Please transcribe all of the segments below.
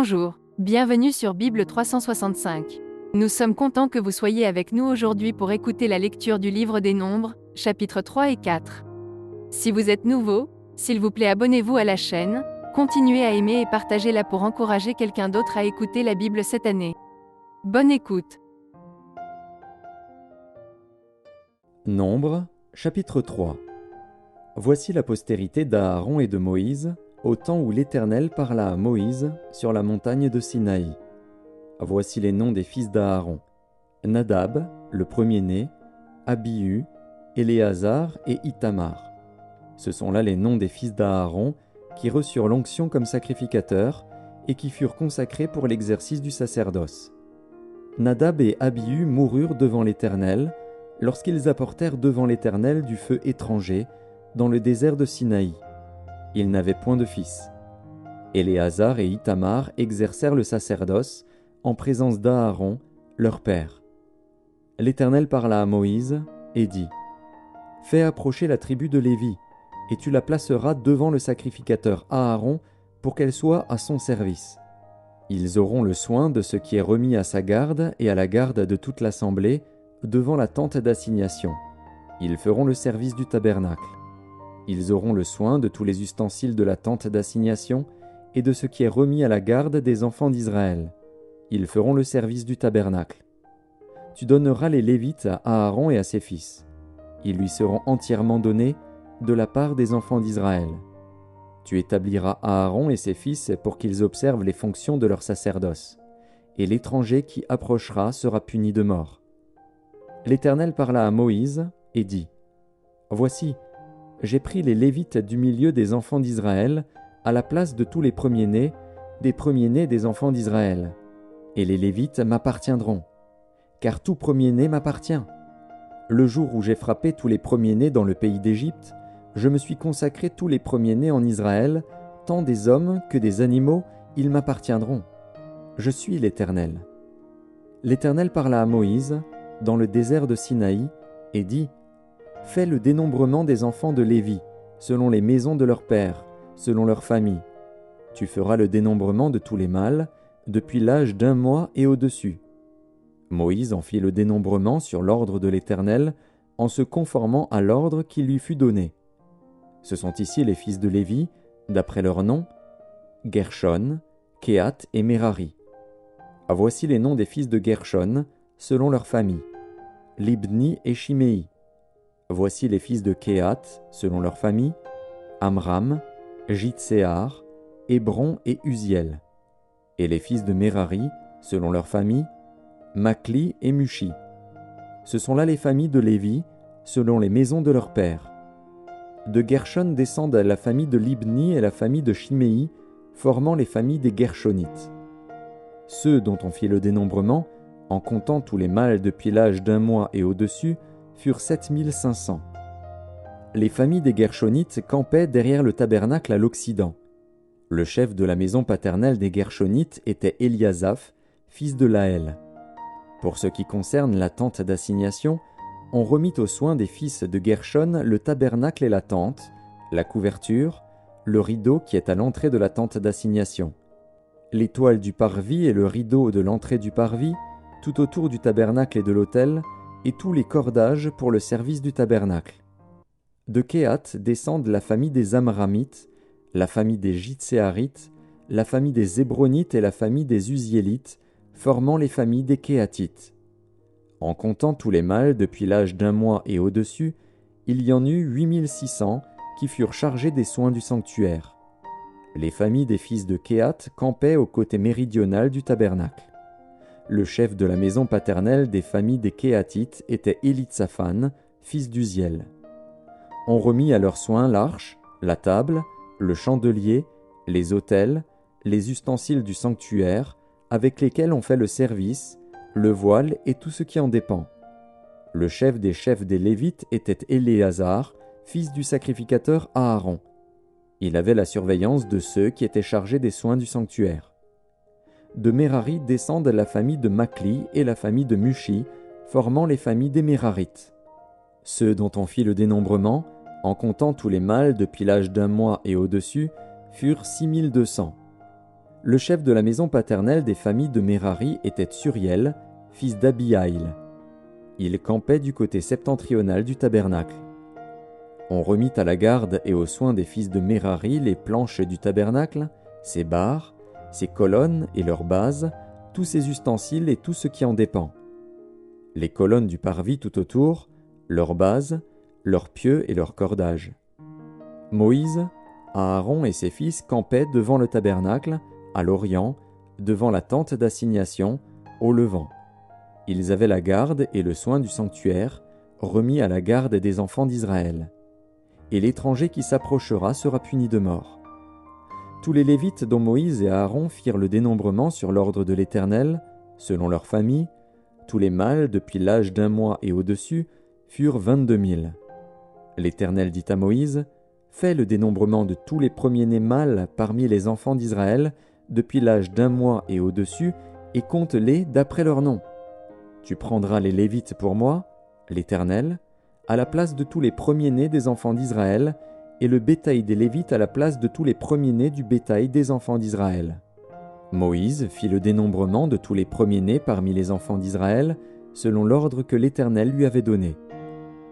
Bonjour, bienvenue sur Bible 365. Nous sommes contents que vous soyez avec nous aujourd'hui pour écouter la lecture du livre des Nombres, chapitres 3 et 4. Si vous êtes nouveau, s'il vous plaît abonnez-vous à la chaîne, continuez à aimer et partagez-la pour encourager quelqu'un d'autre à écouter la Bible cette année. Bonne écoute. Nombres, chapitre 3. Voici la postérité d'Aaron et de Moïse, au temps où l'Éternel parla à Moïse sur la montagne de Sinaï. Voici les noms des fils d'Aaron. Nadab, le premier-né, Abihu, Éléazar et Ithamar. Ce sont là les noms des fils d'Aaron qui reçurent l'onction comme sacrificateurs et qui furent consacrés pour l'exercice du sacerdoce. Nadab et Abihu moururent devant l'Éternel lorsqu'ils apportèrent devant l'Éternel du feu étranger dans le désert de Sinaï. Ils n'avaient point de fils. Éléazar et Ithamar exercèrent le sacerdoce en présence d'Aaron, leur père. L'Éternel parla à Moïse et dit : « Fais approcher la tribu de Lévi, et tu la placeras devant le sacrificateur Aaron pour qu'elle soit à son service. Ils auront le soin de ce qui est remis à sa garde et à la garde de toute l'assemblée devant la tente d'assignation. Ils feront le service du tabernacle. Ils auront le soin de tous les ustensiles de la tente d'assignation et de ce qui est remis à la garde des enfants d'Israël. Ils feront le service du tabernacle. Tu donneras les Lévites à Aaron et à ses fils. Ils lui seront entièrement donnés de la part des enfants d'Israël. Tu établiras Aaron et ses fils pour qu'ils observent les fonctions de leur sacerdoce, et l'étranger qui approchera sera puni de mort. » L'Éternel parla à Moïse et dit : « Voici, j'ai pris les Lévites du milieu des enfants d'Israël à la place de tous les premiers-nés des enfants d'Israël. Et les Lévites m'appartiendront, car tout premier-né m'appartient. Le jour où j'ai frappé tous les premiers-nés dans le pays d'Égypte, je me suis consacré tous les premiers-nés en Israël, tant des hommes que des animaux, ils m'appartiendront. Je suis l'Éternel. » L'Éternel parla à Moïse dans le désert de Sinaï et dit : « Fais le dénombrement des enfants de Lévi, selon les maisons de leurs pères, selon leurs familles. Tu feras le dénombrement de tous les mâles, depuis l'âge d'1 mois et au-dessus. » Moïse en fit le dénombrement sur l'ordre de l'Éternel, en se conformant à l'ordre qui lui fut donné. Ce sont ici les fils de Lévi, d'après leurs noms: Gershon, Kehath et Merari. Voici les noms des fils de Gershon, selon leurs familles: Libni et Shimei. Voici les fils de Kehath, selon leurs familles: Amram, Jitséar, Hébron et Uziel. Et les fils de Merari, selon leurs familles: Makli et Mushi. Ce sont là les familles de Lévi, selon les maisons de leurs pères. De Gershon descendent la famille de Libni et la famille de Shimei, formant les familles des Gershonites. Ceux dont on fit le dénombrement, en comptant tous les mâles depuis l'âge d'1 mois et au-dessus, furent 7500. Les familles des Gershonites campaient derrière le tabernacle à l'occident. Le chef de la maison paternelle des Gershonites était Éliasaph, fils de Laël. Pour ce qui concerne la tente d'assignation, on remit aux soins des fils de Gershon le tabernacle et la tente, la couverture, le rideau qui est à l'entrée de la tente d'assignation, les toiles du parvis et le rideau de l'entrée du parvis, tout autour du tabernacle et de l'autel, et tous les cordages pour le service du tabernacle. De Kehath descendent la famille des Amramites, la famille des Jitséarites, la famille des Hébronites et la famille des Uziélites, formant les familles des Kehathites. En comptant tous les mâles depuis l'âge d'1 mois et au-dessus, il y en eut 8600 qui furent chargés des soins du sanctuaire. Les familles des fils de Kehath campaient au côté méridional du tabernacle. Le chef de la maison paternelle des familles des Kehathites était Élitsaphan, fils d'Uziel. On remit à leurs soins l'arche, la table, le chandelier, les autels, les ustensiles du sanctuaire, avec lesquels on fait le service, le voile et tout ce qui en dépend. Le chef des Lévites était Éléazar, fils du sacrificateur Aaron. Il avait la surveillance de ceux qui étaient chargés des soins du sanctuaire. De Merari descendent la famille de Makli et la famille de Mushi, formant les familles des Mérarites. Ceux dont on fit le dénombrement, en comptant tous les mâles depuis l'âge d'1 mois et au-dessus, furent 6200. Le chef de la maison paternelle des familles de Mérari était Tsuriel, fils d'Abihaïl. Il campait du côté septentrional du tabernacle. On remit à la garde et aux soins des fils de Mérari les planches du tabernacle, ses barres, ses colonnes et leurs bases, tous ses ustensiles et tout ce qui en dépend. Les colonnes du parvis tout autour, leurs bases, leurs pieux et leurs cordages. Moïse, Aaron et ses fils campaient devant le tabernacle, à l'orient, devant la tente d'assignation, au levant. Ils avaient la garde et le soin du sanctuaire, remis à la garde des enfants d'Israël. Et l'étranger qui s'approchera sera puni de mort. Tous les Lévites dont Moïse et Aaron firent le dénombrement sur l'ordre de l'Éternel, selon leur famille, tous les mâles depuis l'âge d'1 mois et au-dessus, furent 22 000. L'Éternel dit à Moïse, « Fais le dénombrement de tous les premiers-nés mâles parmi les enfants d'Israël, depuis l'âge d'1 mois et au-dessus, et compte-les d'après leur nom. Tu prendras les Lévites pour moi, l'Éternel, à la place de tous les premiers-nés des enfants d'Israël, et le bétail des Lévites à la place de tous les premiers-nés du bétail des enfants d'Israël. » Moïse fit le dénombrement de tous les premiers-nés parmi les enfants d'Israël, selon l'ordre que l'Éternel lui avait donné.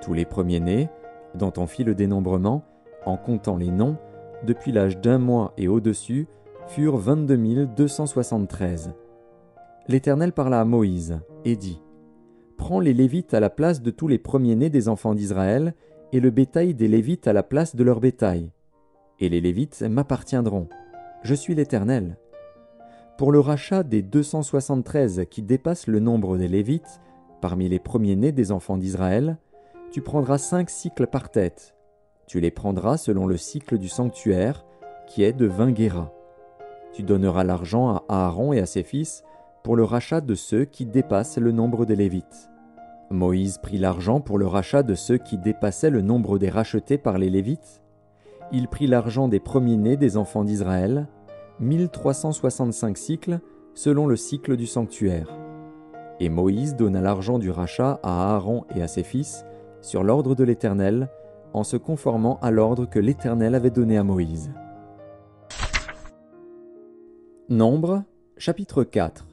Tous les premiers-nés, dont on fit le dénombrement, en comptant les noms, depuis l'âge d'1 mois et au-dessus, furent 22 273. L'Éternel parla à Moïse, et dit, « Prends les Lévites à la place de tous les premiers-nés des enfants d'Israël, et le bétail des Lévites à la place de leur bétail. Et les Lévites m'appartiendront. Je suis l'Éternel. Pour le rachat des 273 qui dépassent le nombre des Lévites, parmi les premiers-nés des enfants d'Israël, tu prendras 5 cycles par tête. Tu les prendras selon le cycle du sanctuaire, qui est de 20 guéras. Tu donneras l'argent à Aaron et à ses fils pour le rachat de ceux qui dépassent le nombre des Lévites. » Moïse prit l'argent pour le rachat de ceux qui dépassaient le nombre des rachetés par les Lévites. Il prit l'argent des premiers-nés des enfants d'Israël, 1365 cycles, selon le cycle du sanctuaire. Et Moïse donna l'argent du rachat à Aaron et à ses fils, sur l'ordre de l'Éternel, en se conformant à l'ordre que l'Éternel avait donné à Moïse. Nombres, chapitre 4.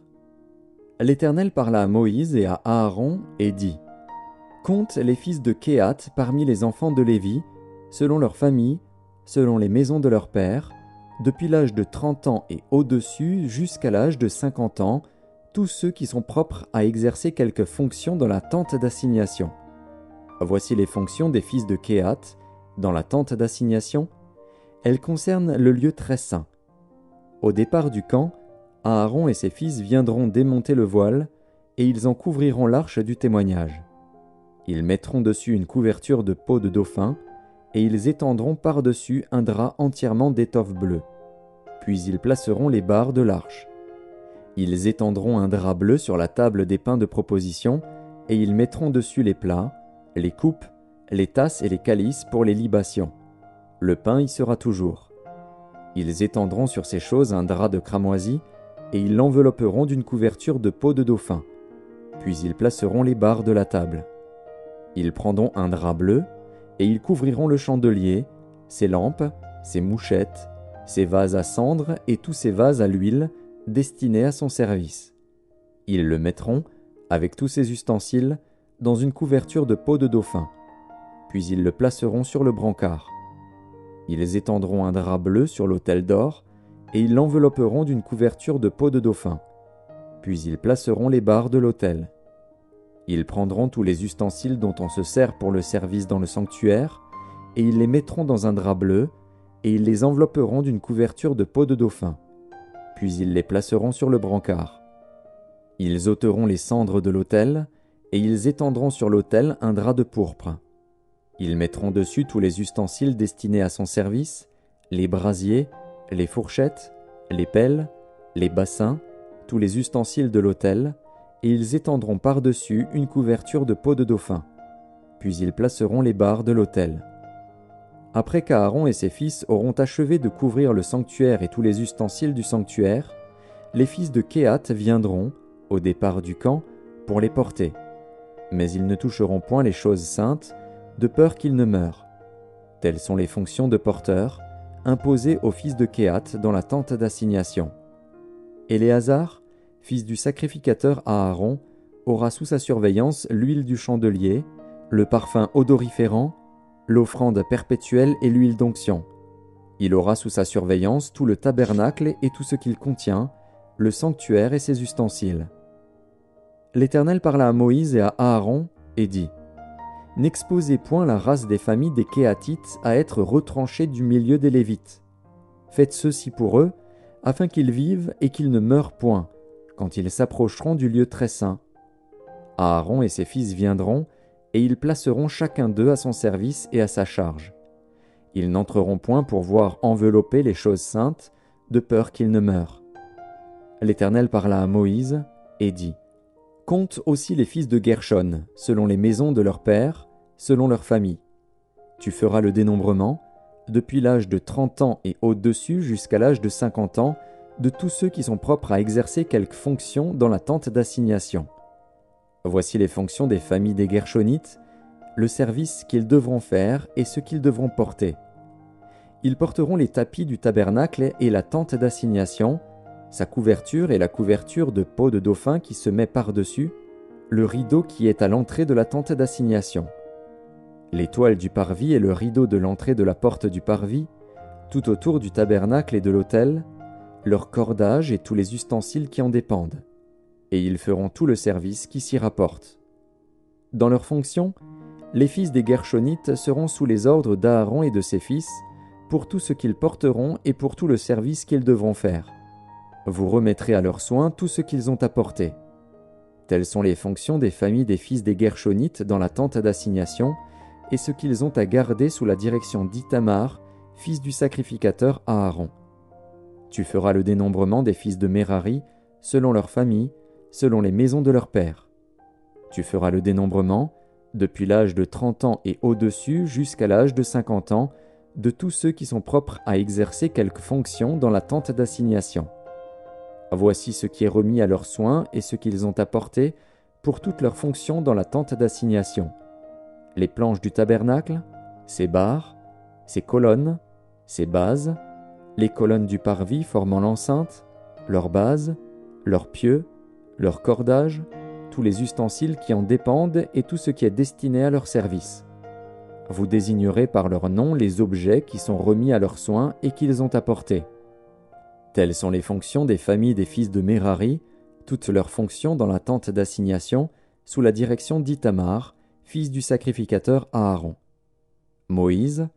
L'Éternel parla à Moïse et à Aaron et dit, « Compte les fils de Kehath parmi les enfants de Lévi, selon leurs familles, selon les maisons de leurs pères, depuis l'âge de 30 ans et au-dessus jusqu'à l'âge de 50 ans, tous ceux qui sont propres à exercer quelque fonction dans la tente d'assignation. Voici les fonctions des fils de Kehath dans la tente d'assignation. Elles concernent le lieu très saint. Au départ du camp, Aaron et ses fils viendront démonter le voile, et ils en couvriront l'arche du témoignage. Ils mettront dessus une couverture de peau de dauphin, et ils étendront par-dessus un drap entièrement d'étoffe bleue. Puis ils placeront les barres de l'arche. Ils étendront un drap bleu sur la table des pains de proposition, et ils mettront dessus les plats, les coupes, les tasses et les calices pour les libations. Le pain y sera toujours. Ils étendront sur ces choses un drap de cramoisi, et ils l'envelopperont d'une couverture de peau de dauphin. Puis ils placeront les barres de la table. Ils prendront un drap bleu, et ils couvriront le chandelier, ses lampes, ses mouchettes, ses vases à cendre et tous ses vases à l'huile, destinés à son service. Ils le mettront, avec tous ses ustensiles, dans une couverture de peau de dauphin. Puis ils le placeront sur le brancard. Ils étendront un drap bleu sur l'autel d'or, et ils l'envelopperont d'une couverture de peau de dauphin. Puis ils placeront les barres de l'autel. Ils prendront tous les ustensiles dont on se sert pour le service dans le sanctuaire, et ils les mettront dans un drap bleu, et ils les envelopperont d'une couverture de peau de dauphin. Puis ils les placeront sur le brancard. Ils ôteront les cendres de l'autel, et ils étendront sur l'autel un drap de pourpre. Ils mettront dessus tous les ustensiles destinés à son service, les brasiers, les fourchettes, les pelles, les bassins, tous les ustensiles de l'autel, et ils étendront par-dessus une couverture de peau de dauphin. Puis ils placeront les barres de l'autel. Après qu'Aaron et ses fils auront achevé de couvrir le sanctuaire et tous les ustensiles du sanctuaire, les fils de Kehath viendront, au départ du camp, pour les porter. Mais ils ne toucheront point les choses saintes, de peur qu'ils ne meurent. Telles sont les fonctions de porteurs, imposées aux fils de Kehath dans la tente d'assignation. Éléazar, fils du sacrificateur Aaron, aura sous sa surveillance l'huile du chandelier, le parfum odoriférant, l'offrande perpétuelle et l'huile d'onction. Il aura sous sa surveillance tout le tabernacle et tout ce qu'il contient, le sanctuaire et ses ustensiles. L'Éternel parla à Moïse et à Aaron et dit : N'exposez point la race des familles des Kéhathites à être retranchée du milieu des Lévites. Faites ceci pour eux, afin qu'ils vivent et qu'ils ne meurent point, quand ils s'approcheront du lieu très saint. Aaron et ses fils viendront, et ils placeront chacun d'eux à son service et à sa charge. Ils n'entreront point pour voir envelopper les choses saintes, de peur qu'ils ne meurent. L'Éternel parla à Moïse et dit : Compte aussi les fils de Gershon, selon les maisons de leurs pères, selon leurs familles. Tu feras le dénombrement, depuis l'âge de 30 ans et au-dessus jusqu'à l'âge de 50 ans, de tous ceux qui sont propres à exercer quelque fonction dans la tente d'assignation. Voici les fonctions des familles des Gershonites, le service qu'ils devront faire et ce qu'ils devront porter. Ils porteront les tapis du tabernacle et la tente d'assignation, sa couverture et la couverture de peau de dauphin qui se met par-dessus, le rideau qui est à l'entrée de la tente d'assignation. Les toiles du parvis et le rideau de l'entrée de la porte du parvis, tout autour du tabernacle et de l'autel, leur cordage et tous les ustensiles qui en dépendent. Et ils feront tout le service qui s'y rapporte. Dans leurs fonctions, les fils des Gershonites seront sous les ordres d'Aaron et de ses fils, pour tout ce qu'ils porteront et pour tout le service qu'ils devront faire. Vous remettrez à leurs soins tout ce qu'ils ont apporté. Telles sont les fonctions des familles des fils des Gershonites dans la tente d'assignation, et ce qu'ils ont à garder sous la direction d'Ithamar, fils du sacrificateur Aaron. Tu feras le dénombrement des fils de Merari, selon leurs familles, selon les maisons de leurs pères. Tu feras le dénombrement, depuis l'âge de 30 ans et au-dessus jusqu'à l'âge de 50 ans, de tous ceux qui sont propres à exercer quelque fonction dans la tente d'assignation. Voici ce qui est remis à leurs soins et ce qu'ils ont apporté pour toutes leurs fonctions dans la tente d'assignation. Les planches du tabernacle, ses barres, ses colonnes, ses bases, les colonnes du parvis formant l'enceinte, leurs bases, leurs pieux, leurs cordages, tous les ustensiles qui en dépendent et tout ce qui est destiné à leur service. Vous désignerez par leur nom les objets qui sont remis à leurs soins et qu'ils ont apportés. Telles sont les fonctions des familles des fils de Merari, toutes leurs fonctions dans la tente d'assignation, sous la direction d'Ithamar, fils du sacrificateur Aaron. Moïse,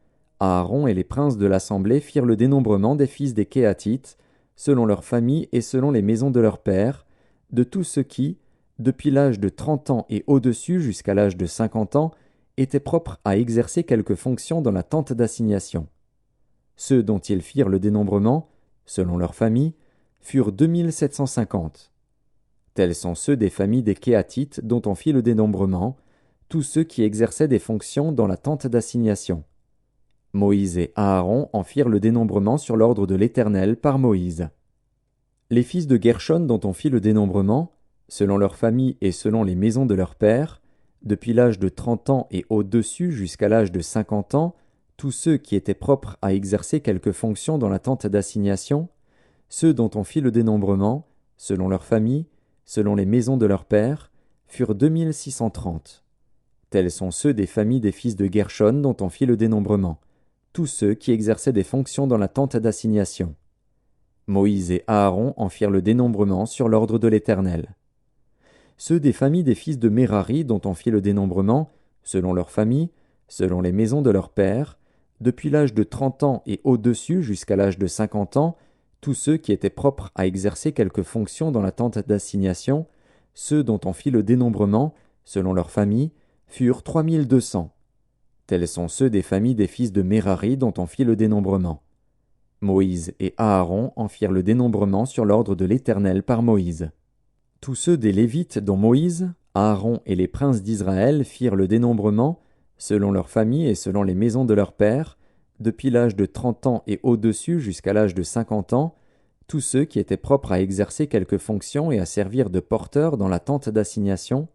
Aaron et les princes de l'assemblée firent le dénombrement des fils des Kéhathites, selon leurs familles et selon les maisons de leurs pères, de tous ceux qui, depuis l'âge de 30 ans et au-dessus jusqu'à l'âge de 50 ans, étaient propres à exercer quelque fonction dans la tente d'assignation. Ceux dont ils firent le dénombrement, selon leurs familles, furent 2750. Tels sont ceux des familles des Kéhathites dont on fit le dénombrement, tous ceux qui exerçaient des fonctions dans la tente d'assignation. Moïse et Aaron en firent le dénombrement sur l'ordre de l'Éternel par Moïse. Les fils de Gershon dont on fit le dénombrement, selon leurs familles et selon les maisons de leurs pères, depuis l'âge de 30 ans et au-dessus jusqu'à l'âge de 50 ans, tous ceux qui étaient propres à exercer quelque fonction dans la tente d'assignation, ceux dont on fit le dénombrement, selon leurs familles, selon les maisons de leurs pères, furent 2630. Tels sont ceux des familles des fils de Gershon dont on fit le dénombrement, tous ceux qui exerçaient des fonctions dans la tente d'assignation. Moïse et Aaron en firent le dénombrement sur l'ordre de l'Éternel. Ceux des familles des fils de Merari dont on fit le dénombrement, selon leurs familles, selon les maisons de leurs pères, depuis l'âge de 30 ans et au-dessus jusqu'à l'âge de 50 ans, tous ceux qui étaient propres à exercer quelque fonction dans la tente d'assignation, ceux dont on fit le dénombrement, selon leurs familles, furent 3200. Tels sont ceux des familles des fils de Merari dont on fit le dénombrement. Moïse et Aaron en firent le dénombrement sur l'ordre de l'Éternel par Moïse. Tous ceux des Lévites dont Moïse, Aaron et les princes d'Israël firent le dénombrement, selon leurs familles et selon les maisons de leurs pères, depuis l'âge de 30 ans et au-dessus jusqu'à l'âge de 50 ans, tous ceux qui étaient propres à exercer quelque fonction et à servir de porteurs dans la tente d'assignation,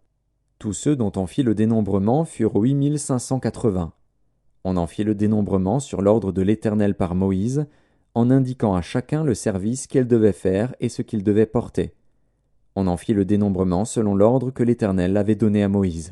tous ceux dont on fit le dénombrement furent 8580. On en fit le dénombrement sur l'ordre de l'Éternel par Moïse, en indiquant à chacun le service qu'elle devait faire et ce qu'il devait porter. On en fit le dénombrement selon l'ordre que l'Éternel avait donné à Moïse.